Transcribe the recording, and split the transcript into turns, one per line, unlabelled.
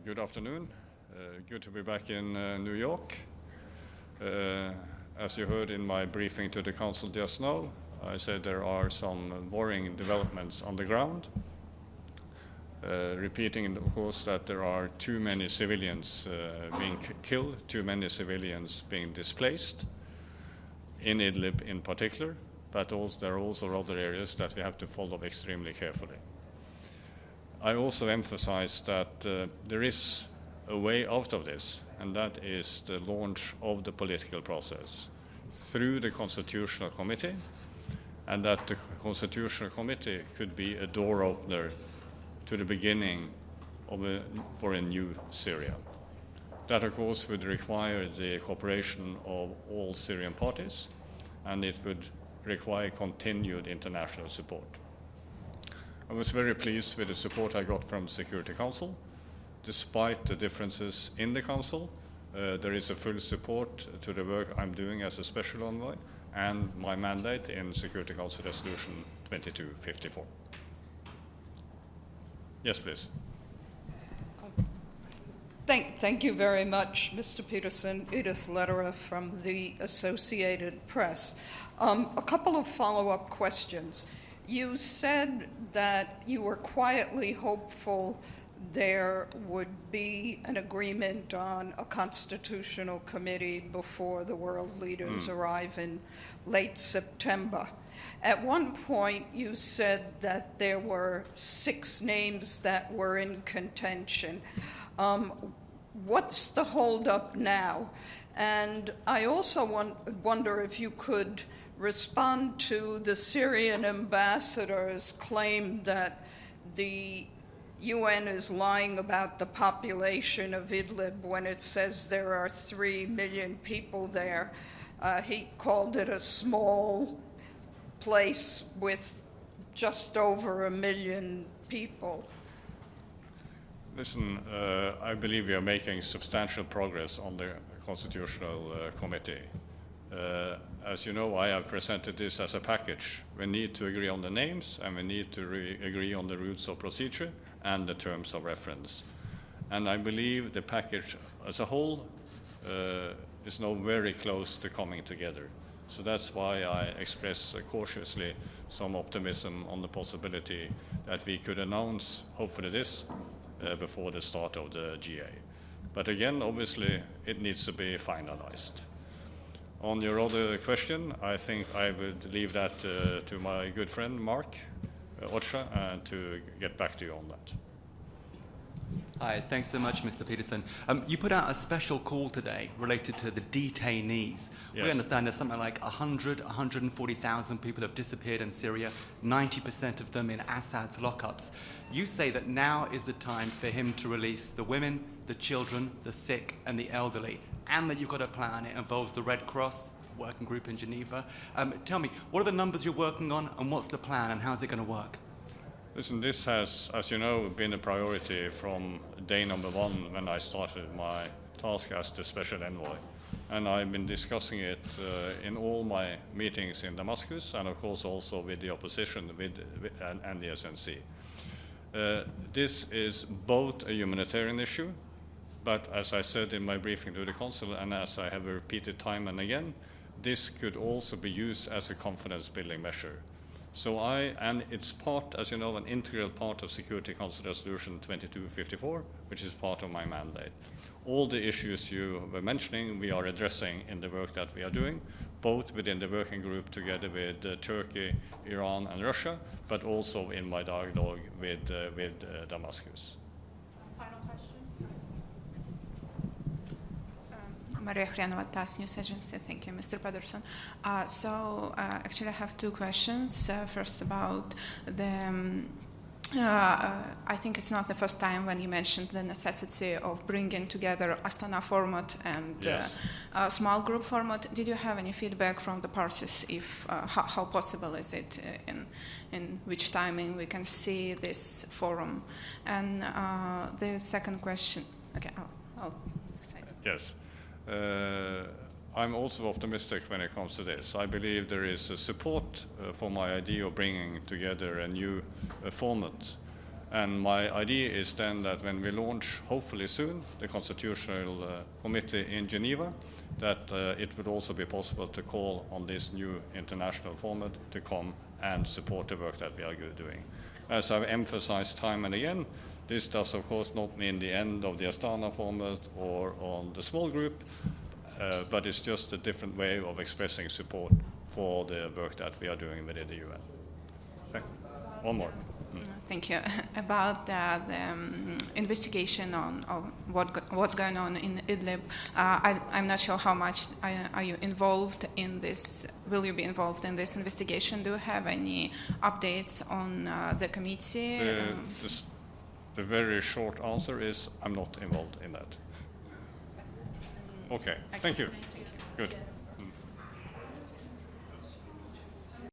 Good afternoon. Good to be back in New York. As you heard in my briefing to the Council just now, I said there are some worrying developments on the ground. Repeating, of course, that there are too many civilians being killed, too many civilians being displaced, in Idlib in particular, but also, there are also other areas that we have to follow extremely carefully. I also emphasize that there is a way out of this, and that is the launch of the political process through the Constitutional Committee, and that the Constitutional Committee could be a door opener to the beginning of for a new Syria. That, of course, would require the cooperation of all Syrian parties, and it would require continued international support. I was very pleased with the support I got from the Security Council. Despite the differences in the Council, there is a full support to the work I'm doing as a special envoy and my mandate in Security Council Resolution 2254. Yes, please.
Thank you very much, Mr. Pedersen. Edith Lederer from the Associated Press. A couple of follow-up questions. You said that you were quietly hopeful there would be an agreement on a constitutional committee before the world leaders arrive in late September. At one point, you said that there were 6 names that were in contention. What's the holdup now? And I also wonder if you could respond to the Syrian ambassador's claim that the UN is lying about the population of Idlib when it says there are 3 million people there. He called it a small place with just over 1 million people.
Listen, I believe we are making substantial progress on the Constitutional Committee. As you know, I have presented this as a package. We need to agree on the names, and we need to agree on the rules of procedure and the terms of reference. And I believe the package as a whole is now very close to coming together. So that's why I express cautiously some optimism on the possibility that we could announce, hopefully this, before the start of the GA. But again, obviously, it needs to be finalized. On your other question, I think I would leave that to my good friend Mark Ocha to get back to you on that.
Hi, thanks so much, Mr. Pedersen. You put out a special call today related to the detainees. Yes. We understand there's something like 140,000 people have disappeared in Syria, 90% of them in Assad's lockups. You say that now is the time for him to release the women, the children, the sick, and the elderly, and that you've got a plan. It involves the Red Cross working group in Geneva. Tell me, what are the numbers you're working on, and what's the plan, and how's it going to work?
Listen, this has, as you know, been a priority from day number 1 when I started my task as the special envoy. And I've been discussing it in all my meetings in Damascus, and of course also with the opposition and the SNC. This is both a humanitarian issue, but as I said in my briefing to the Council, and as I have repeated time and again, this could also be used as a confidence-building measure. So and it's part, as you know, an integral part of Security Council Resolution 2254, which is part of my mandate. All the issues you were mentioning, we are addressing in the work that we are doing, both within the working group together with Turkey, Iran, and Russia, but also in my dialogue with Damascus.
Final question. Maria Hrianova, TASS News Agency. Thank you, Mr. Pedersen. Actually, I have 2 questions. First, about the I think it's not the first time when you mentioned the necessity of bringing together Astana format and
yes.
Small group format. Did you have any feedback from the parties? If how possible is it in which timing we can see this forum? And the second question. Okay, I'll say.
Yes. I'm also optimistic when it comes to this. I believe there is support for my idea of bringing together a new format. And my idea is then that when we launch, hopefully soon, the Constitutional Committee in Geneva, that it would also be possible to call on this new international format to come and support the work that we are doing. As I've emphasized time and again, this does of course not mean the end of the Astana format or on the small group, but it's just a different way of expressing support for the work that we are doing within the UN. Okay. One more.
Thank you. About the investigation on what's going on in Idlib, I'm not sure how much are you involved in this. Will you be involved in this investigation? Do you have any updates on the committee?
The very short answer is I'm not involved in that. Okay. Thank you. Good.